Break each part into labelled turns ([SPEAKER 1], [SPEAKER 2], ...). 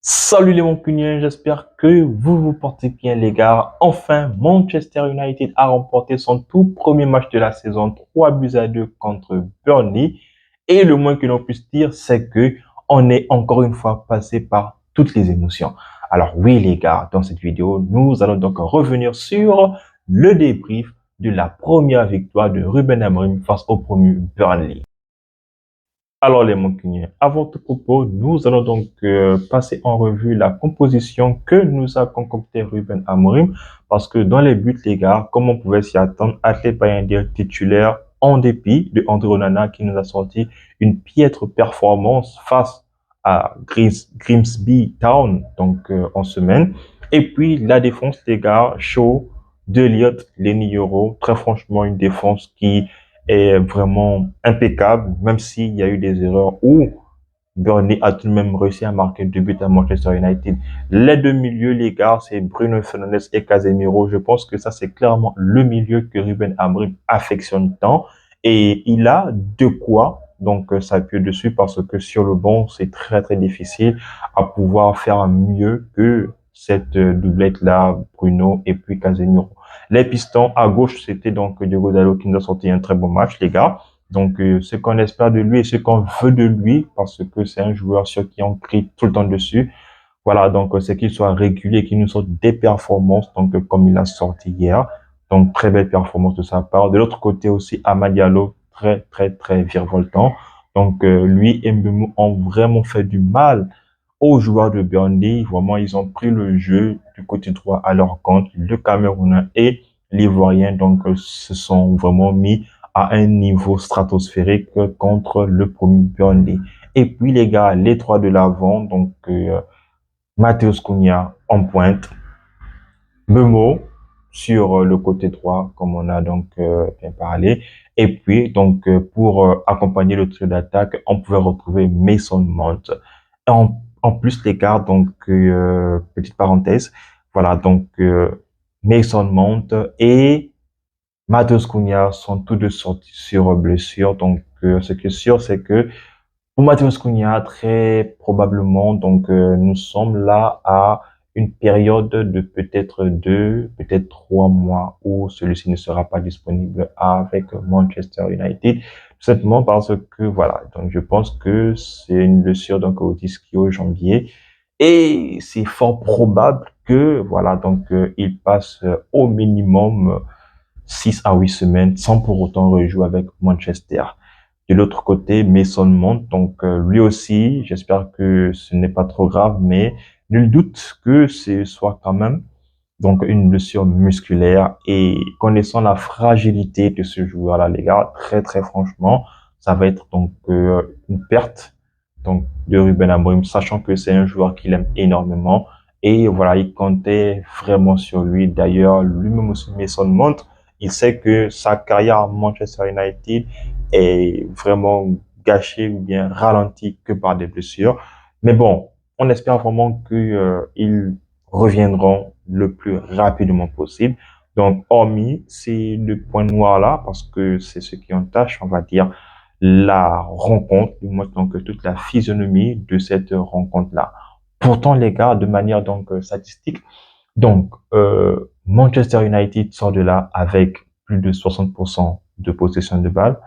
[SPEAKER 1] Salut les Mancuniens, j'espère que vous vous portez bien les gars. Enfin, Manchester United a remporté son tout premier match de la saison, 3-2 contre Burnley. Et le moins que l'on puisse dire, c'est que on est encore une fois passé par toutes les émotions. Alors oui les gars, dans cette vidéo, nous allons donc revenir sur le débrief de la première victoire de Ruben Amorim face au promu Burnley. Alors les Mancuniens, avant tout propos, nous allons donc passer en revue la composition que nous a concocté Ruben Amorim, parce que dans les buts, les gars, comme on pouvait s'y attendre, Atlé Bayindir titulaire en dépit de André Onana qui nous a sorti une piètre performance face à Grimsby Town, donc en semaine. Et puis la défense, les gars, Shaw, Deliotte, Lenny Yoro, très franchement une défense qui est vraiment impeccable, même s'il y a eu des erreurs où Burnley a tout de même réussi à marquer 2 buts à Manchester United. Les deux milieux, les gars, c'est Bruno Fernandes et Casemiro. Je pense que ça, c'est clairement le milieu que Ruben Amorim affectionne tant. Et il a de quoi donc s'appuyer dessus parce que sur le banc, c'est très très difficile à pouvoir faire mieux que cette doublette-là, Bruno et puis Casemiro. Les pistons à gauche, c'était donc Diogo Dalot qui nous a sorti un très bon match, les gars. Donc, ce qu'on espère de lui et ce qu'on veut de lui, parce que c'est un joueur sur qui on crie tout le temps dessus. Voilà, donc c'est qu'il soit régulier, qu'il nous sorte des performances, donc comme il a sorti hier. Donc, très belle performance de sa part. De l'autre côté aussi, Amad Diallo, très, très, très virevoltant. Donc, lui et Mbeumo ont vraiment fait du mal aux joueurs de Burnley. Vraiment, ils ont pris le jeu du côté droit à leur compte. Le Camerounais et l'Ivoirien, donc, se sont vraiment mis à un niveau stratosphérique contre le premier Burnley. Et puis, les gars, les trois de l'avant, donc, Matheus Cunha en pointe, Memo sur le côté droit, comme on a donc bien parlé. Et puis, donc, pour accompagner le trio d'attaque, on pouvait retrouver Mason Mount. En plus, les gars, donc, petite parenthèse, voilà, donc, Mason Mount et Matheus Cunha sont tous deux sortis sur blessure. Donc, ce qui est sûr, c'est que pour Matheus Cunha, très probablement, donc, nous sommes là à une période de peut-être 3 mois où celui-ci ne sera pas disponible avec Manchester United. Tout simplement parce que, voilà, donc je pense que c'est une blessure donc au ischio-jambier et c'est fort probable que, voilà, donc, il passe au minimum 6 à 8 semaines sans pour autant rejouer avec Manchester. De l'autre côté, Mason Mount, donc lui aussi, j'espère que ce n'est pas trop grave, mais nul doute que ce soit quand même donc une blessure musculaire et connaissant la fragilité de ce joueur-là, les gars, très très franchement, ça va être donc une perte donc de Ruben Amorim, sachant que c'est un joueur qu'il aime énormément et voilà, il comptait vraiment sur lui. D'ailleurs, lui-même aussi Mason Mount, il sait que sa carrière à Manchester United est vraiment gâchée ou bien ralentie que par des blessures. Mais bon, on espère vraiment qu'ils reviendront le plus rapidement possible. Donc, hormis ces deux points noirs là, parce que c'est ce qui entache, on va dire, la rencontre, du moins donc toute la physionomie de cette rencontre-là. Pourtant, les gars, de manière donc statistique, donc Manchester United sort de là avec plus de 60% de possession de balle.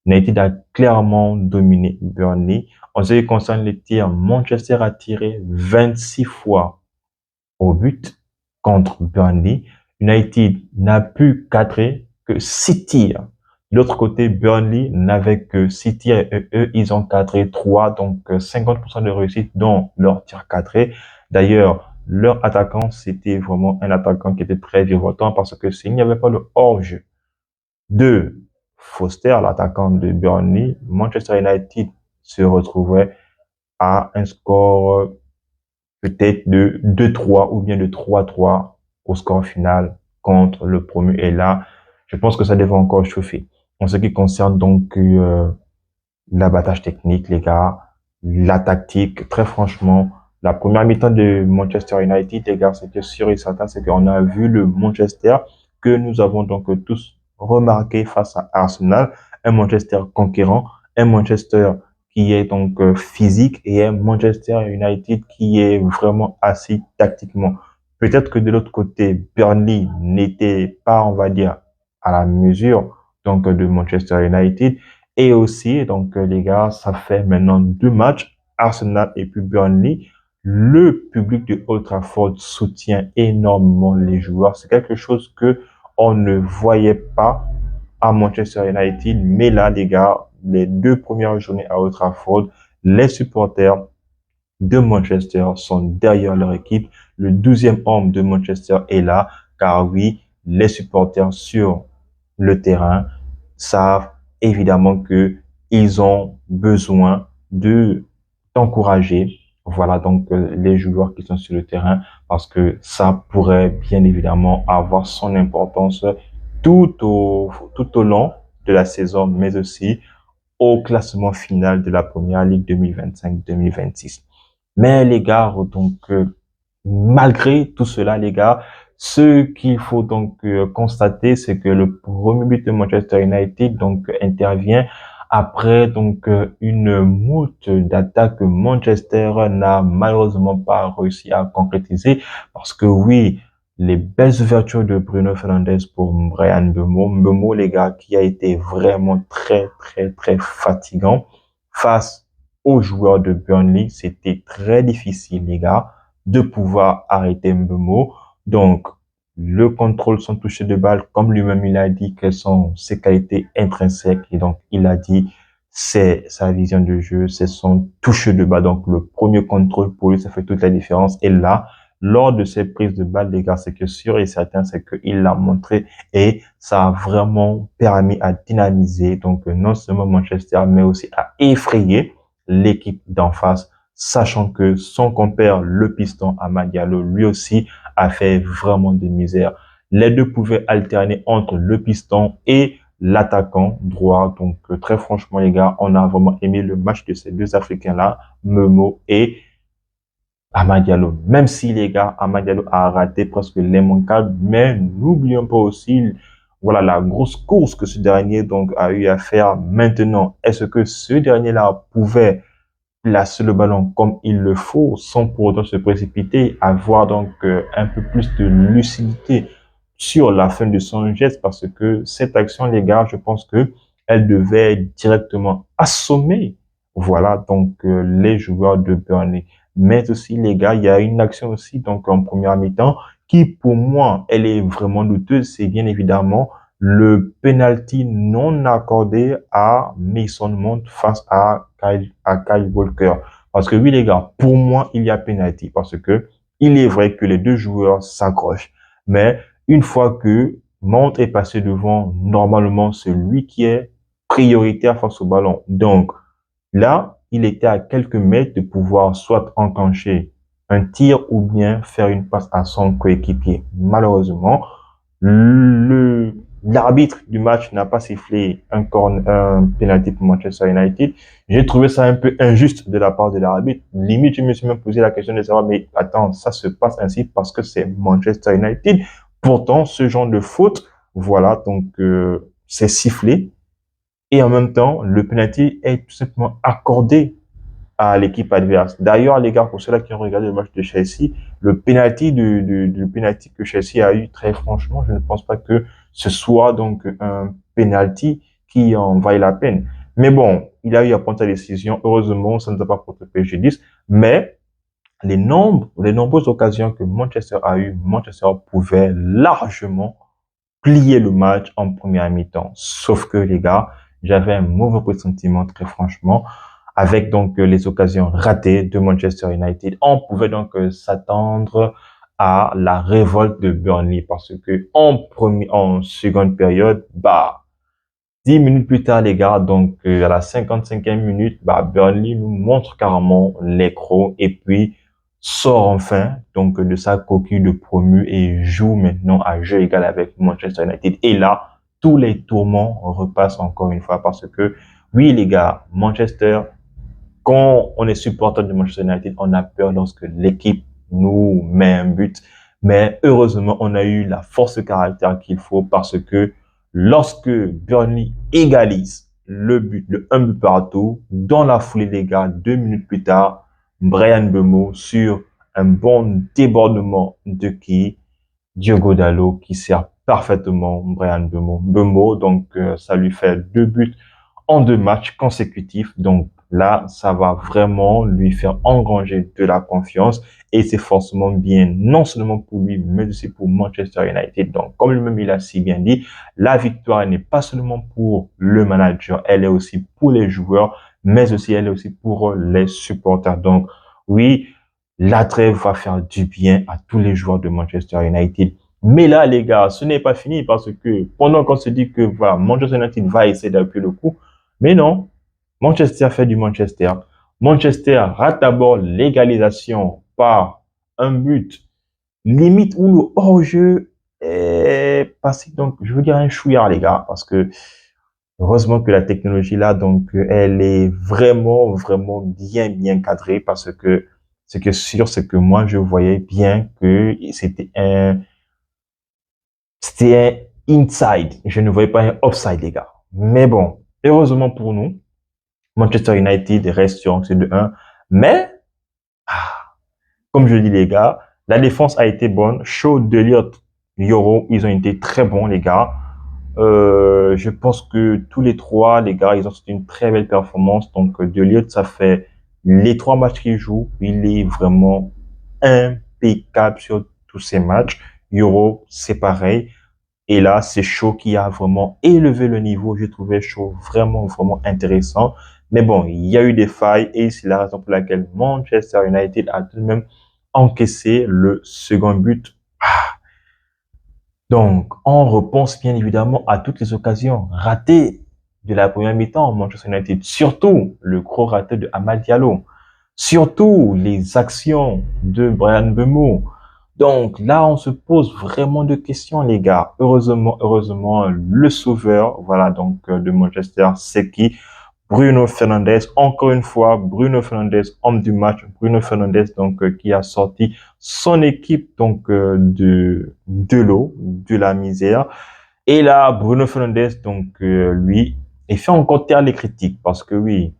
[SPEAKER 1] United a clairement dominé Burnley. En ce qui concerne les tirs, Manchester a tiré 26 fois au but contre Burnley. United n'a pu cadrer que 6 tirs. De l'autre côté, Burnley n'avait que 6 tirs et eux, ils ont cadré 3, donc 50% de réussite dans leur tir cadré. D'ailleurs, leur attaquant, c'était vraiment un attaquant qui était très virevoltant parce que s'il n'y avait pas le hors-jeu de Foster, l'attaquant de Burnley, Manchester United se retrouvait à un score peut-être de 2-3 ou bien de 3-3 au score final contre le promu. Et là, je pense que ça devrait encore chauffer. En ce qui concerne donc l'abattage technique, les gars, la tactique, très franchement, la première mi-temps de Manchester United, les gars, c'était sûr et certain, c'est qu'on a vu le Manchester que nous avons donc tous remarqué face à Arsenal, un Manchester conquérant, un Manchester qui est donc physique et un Manchester United qui est vraiment assis tactiquement. Peut-être que de l'autre côté, Burnley n'était pas, on va dire, à la mesure donc de Manchester United. Et aussi, donc les gars, ça fait maintenant 2 matchs, Arsenal et puis Burnley. Le public de Old Trafford soutient énormément les joueurs. C'est quelque chose que on ne voyait pas à Manchester United. Mais là, les gars, les 2 premières journées à Old Trafford, les supporters de Manchester sont derrière leur équipe. Le 12e homme de Manchester est là, car oui, les supporters sur le terrain savent évidemment que ils ont besoin de d'encourager, voilà, donc les joueurs qui sont sur le terrain, parce que ça pourrait bien évidemment avoir son importance tout au long de la saison, mais aussi au classement final de la Première Ligue 2025-2026. Mais les gars, donc malgré tout cela, les gars, ce qu'il faut donc constater, c'est que le premier but de Manchester United donc intervient après donc une moult d'attaques que Manchester n'a malheureusement pas réussi à concrétiser, parce que oui, les belles ouvertures de Bruno Fernandes pour Bryan Mbeumo. Mbeumo, les gars, qui a été vraiment très, très, très fatigant face aux joueurs de Burnley. C'était très difficile, les gars, de pouvoir arrêter Mbeumo. Donc, le contrôle sans toucher de balle, comme lui-même il a dit, quelles sont ses qualités intrinsèques. Et donc, il a dit, c'est sa vision de jeu, c'est son toucher de balle. Donc, le premier contrôle pour lui, ça fait toute la différence. Et là, lors de ses prises de balle, les gars, c'est que sûr et certain, c'est qu'il l'a montré et ça a vraiment permis à dynamiser, donc, non seulement Manchester, mais aussi à effrayer l'équipe d'en face, sachant que son compère, le piston Amad Diallo, lui aussi, a fait vraiment de misère. Les deux pouvaient alterner entre le piston et l'attaquant droit. Donc, très franchement, les gars, on a vraiment aimé le match de ces deux Africains-là, Memo et Amad Diallo. Même si les gars, Amad Diallo a raté presque l'immanquable, mais n'oublions pas aussi, voilà, la grosse course que ce dernier donc a eu à faire maintenant. Est-ce que ce dernier-là pouvait placer le ballon comme il le faut sans pour autant se précipiter, avoir donc un peu plus de lucidité sur la fin de son geste, parce que cette action, les gars, je pense que elle devait directement assommer, voilà, donc les joueurs de Burnley. Mais aussi, les gars, il y a une action aussi, donc en première mi-temps, qui pour moi, elle est vraiment douteuse, c'est bien évidemment le penalty non accordé à Mason Mount face à Kyle Walker. Parce que oui, les gars, pour moi, il y a penalty. Parce que il est vrai que les deux joueurs s'accrochent. Mais une fois que Mount est passé devant, normalement, c'est lui qui est prioritaire face au ballon. Donc, là, il était à quelques mètres de pouvoir soit enclencher un tir ou bien faire une passe à son coéquipier. Malheureusement, l'arbitre du match n'a pas sifflé un penalty pour Manchester United. J'ai trouvé ça un peu injuste de la part de l'arbitre. Limite, je me suis même posé la question de savoir, mais attends, ça se passe ainsi parce que c'est Manchester United. Pourtant, ce genre de faute, voilà, donc c'est sifflé. Et en même temps, le penalty est tout simplement accordé à l'équipe adverse. D'ailleurs, les gars, pour ceux-là qui ont regardé le match de Chelsea, le penalty que Chelsea a eu, très franchement, je ne pense pas que ce soit donc un penalty qui en vaille la peine. Mais bon, il a eu à prendre sa décision. Heureusement, ça ne nous a pas porté préjudice. Mais les nombreuses occasions que Manchester a eues, Manchester pouvait largement plier le match en première mi-temps. Sauf que, les gars, j'avais un mauvais pressentiment, très franchement. Avec donc les occasions ratées de Manchester United, on pouvait donc s'attendre à la révolte de Burnley, parce que en seconde période, 10 minutes plus tard, les gars, donc à la 55e minute, Burnley nous montre carrément les crocs et puis sort enfin donc de sa coquille de promu et joue maintenant à jeu égal avec Manchester United. Et là, tous les tourments repassent encore une fois, parce que oui, les gars, Manchester, quand on est supporter de Manchester United, on a peur lorsque l'équipe nous met un but. Mais heureusement, on a eu la force de caractère qu'il faut, parce que lorsque Burnley égalise, le but, le 1 but partout. Dans la foulée, les gars, 2 minutes plus tard, Bryan Mbeumo sur un bon débordement de qui? Diogo Dalot qui sert parfaitement Bryan Mbeumo. Donc, ça lui fait 2 buts en 2 matchs consécutifs. Donc là, ça va vraiment lui faire engranger de la confiance et c'est forcément bien, non seulement pour lui, mais aussi pour Manchester United. Donc, comme lui-même il a si bien dit, la victoire n'est pas seulement pour le manager, elle est aussi pour les joueurs, mais aussi elle est aussi pour les supporters. Donc, oui, la trêve va faire du bien à tous les joueurs de Manchester United. Mais là, les gars, ce n'est pas fini parce que pendant qu'on se dit que voilà, Manchester United va essayer d'appuyer le coup, mais non, Manchester fait du Manchester. Manchester rate d'abord l'égalisation par un but, limite où le hors-jeu est passé, donc je veux dire un chouïard, les gars, parce que heureusement que la technologie là, donc elle est vraiment, vraiment bien cadrée parce que ce qui est sûr, c'est que moi, je voyais bien que c'était un inside. Je ne voyais pas un offside, les gars. Mais bon, heureusement pour nous, Manchester United reste sur un de 1. Mais, comme je dis, les gars, la défense a été bonne. Shaw, Delirte, Yoro, ils ont été très bons, les gars. Je pense que tous les trois, les gars, ils ont fait une très belle performance. Donc, Delirte, ça fait les 3 matchs qu'il joue. Il est vraiment impeccable sur tous ces matchs. Yoro, c'est pareil. Et là, c'est Shaw qui a vraiment élevé le niveau. J'ai trouvé Shaw vraiment, vraiment intéressant. Mais bon, il y a eu des failles et c'est la raison pour laquelle Manchester United a tout de même encaissé le second but. Donc, on repense bien évidemment à toutes les occasions ratées de la première mi-temps, Manchester United. Surtout le gros raté de Amad Diallo. Surtout les actions de Bryan Mbeumo. Donc là, on se pose vraiment de questions, les gars. Heureusement, le sauveur, voilà, donc de Manchester, c'est qui? Bruno Fernandes. Encore une fois, Bruno Fernandes, homme du match. Bruno Fernandes, donc qui a sorti son équipe donc de l'eau, de la misère. Et là, Bruno Fernandes, donc lui, il fait encore taire les critiques parce que oui,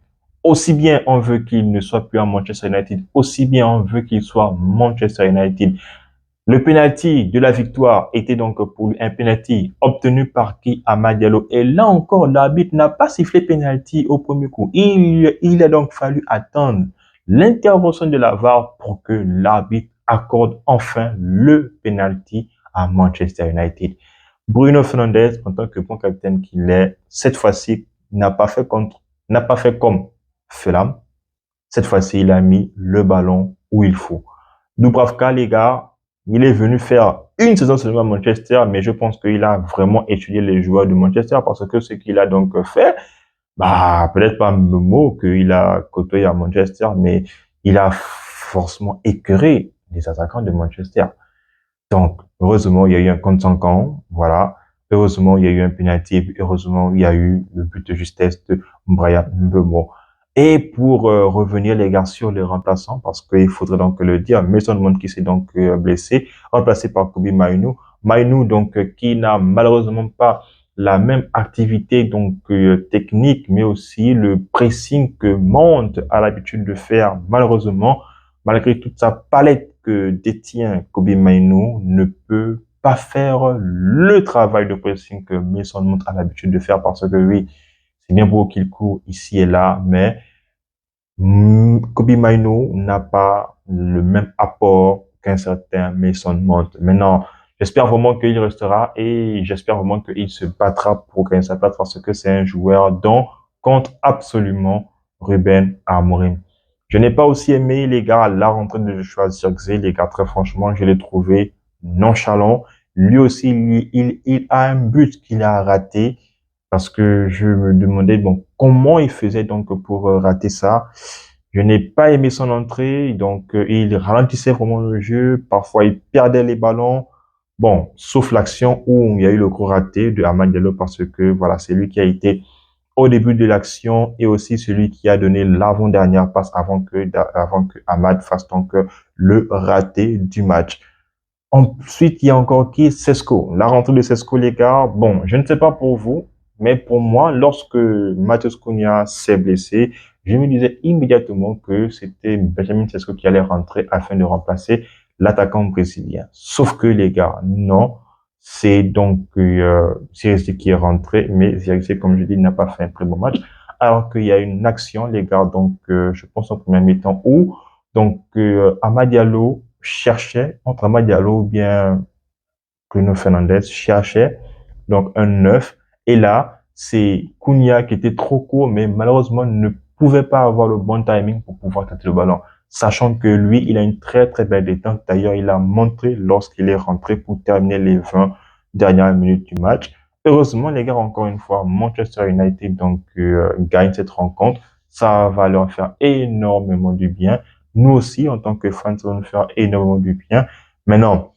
[SPEAKER 1] aussi bien on veut qu'il ne soit plus à Manchester United, aussi bien on veut qu'il soit Manchester United. Le penalty de la victoire était donc pour lui un penalty obtenu par qui? Amad Diallo. Et là encore, l'arbitre n'a pas sifflé penalty au premier coup. Il a donc fallu attendre l'intervention de la VAR pour que l'arbitre accorde enfin le penalty à Manchester United. Bruno Fernandes, en tant que bon capitaine qu'il est, cette fois-ci, n'a pas fait comme Fulham. Cette fois-ci, il a mis le ballon où il faut. Dubravka, les gars, il est venu faire une saison seulement à Manchester, mais je pense qu'il a vraiment étudié les joueurs de Manchester parce que ce qu'il a donc fait, bah, peut-être pas Momo qu'il a côtoyé à Manchester, mais il a forcément écœuré les attaquants de Manchester. Donc, heureusement, il y a eu un compte 5 ans, voilà. Heureusement, il y a eu un penalty, heureusement, il y a eu le but de justesse de Bryan Mbeumo. Et pour revenir, les gars, sur les remplaçants, parce qu'il faudrait donc le dire, Mason Mount qui s'est donc blessé, remplacé par Kobbie Mainoo. Mainoo, donc, qui n'a malheureusement pas la même activité donc technique, mais aussi le pressing que Mount a l'habitude de faire, malheureusement, malgré toute sa palette que détient Kobbie Mainoo, ne peut pas faire le travail de pressing que Mason Mount a l'habitude de faire parce que oui, c'est bien beau qu'il court ici et là, mais Kobbie Mainoo n'a pas le même apport qu'un certain Mason Mount. Maintenant, j'espère vraiment qu'il restera et j'espère vraiment qu'il se battra pour gagner sa place parce que c'est un joueur dont compte absolument Ruben Amorim. Je n'ai pas aussi aimé, les gars, la rentrée de Joshua Zirkzee. Les gars, très franchement, je l'ai trouvé nonchalant. Lui aussi, il a un but qu'il a raté parce que je me demandais, bon, comment il faisait donc pour rater ça. Je n'ai pas aimé son entrée, donc il ralentissait vraiment le jeu. Parfois, il perdait les ballons. Bon, sauf l'action où il y a eu le gros raté de Amad Diallo parce que voilà, c'est lui qui a été au début de l'action et aussi celui qui a donné l'avant-dernière passe avant que Amad fasse donc le raté du match. Ensuite, il y a encore qui? Sesko. La rentrée de Sesko, les gars. Bon, je ne sais pas pour vous, Mais pour moi, lorsque Matheus Cunha s'est blessé, je me disais immédiatement que c'était Benjamin Sesko qui allait rentrer afin de remplacer l'attaquant brésilien. Sauf que les gars, non. C'est donc Zirkzee qui est rentré, mais Zirkzee, comme je dis, n'a pas fait un très bon match. Alors qu'il y a une action, les gars, donc je pense en première mi-temps où donc Amad Diallo cherchait entre Amad Diallo ou bien Bruno Fernandes cherchait donc un 9. Et là, c'est Cunha qui était trop court, mais malheureusement ne pouvait pas avoir le bon timing pour pouvoir tâter le ballon. Sachant que lui, il a une très très belle détente. D'ailleurs, il a montré lorsqu'il est rentré pour terminer les 20 dernières minutes du match. Heureusement, les gars, encore une fois, Manchester United donc gagne cette rencontre. Ça va leur faire énormément du bien. Nous aussi, en tant que fans, ça va nous faire énormément du bien. Maintenant,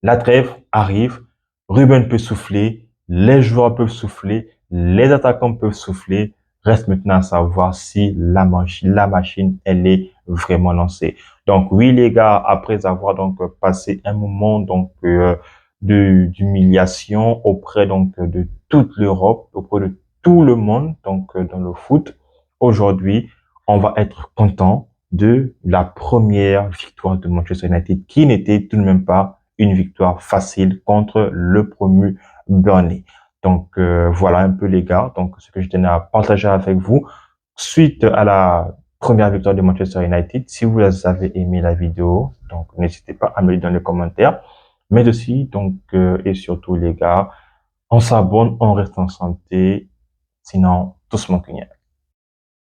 [SPEAKER 1] la trêve arrive, Ruben peut souffler, les joueurs peuvent souffler, les attaquants peuvent souffler. Reste maintenant à savoir si la machine, elle est vraiment lancée. Donc oui, les gars, après avoir donc passé un moment donc d'humiliation auprès donc de toute l'Europe, auprès de tout le monde donc dans le foot, aujourd'hui, on va être content de la première victoire de Manchester United qui n'était tout de même pas une victoire facile contre le promu Burnley. Donc voilà un peu les gars, donc ce que je tenais à partager avec vous suite à la première victoire de Manchester United. Si vous avez aimé la vidéo, donc n'hésitez pas à me le dire dans les commentaires. Mais aussi donc et surtout les gars, on s'abonne, on reste en santé, sinon tous mon cognac.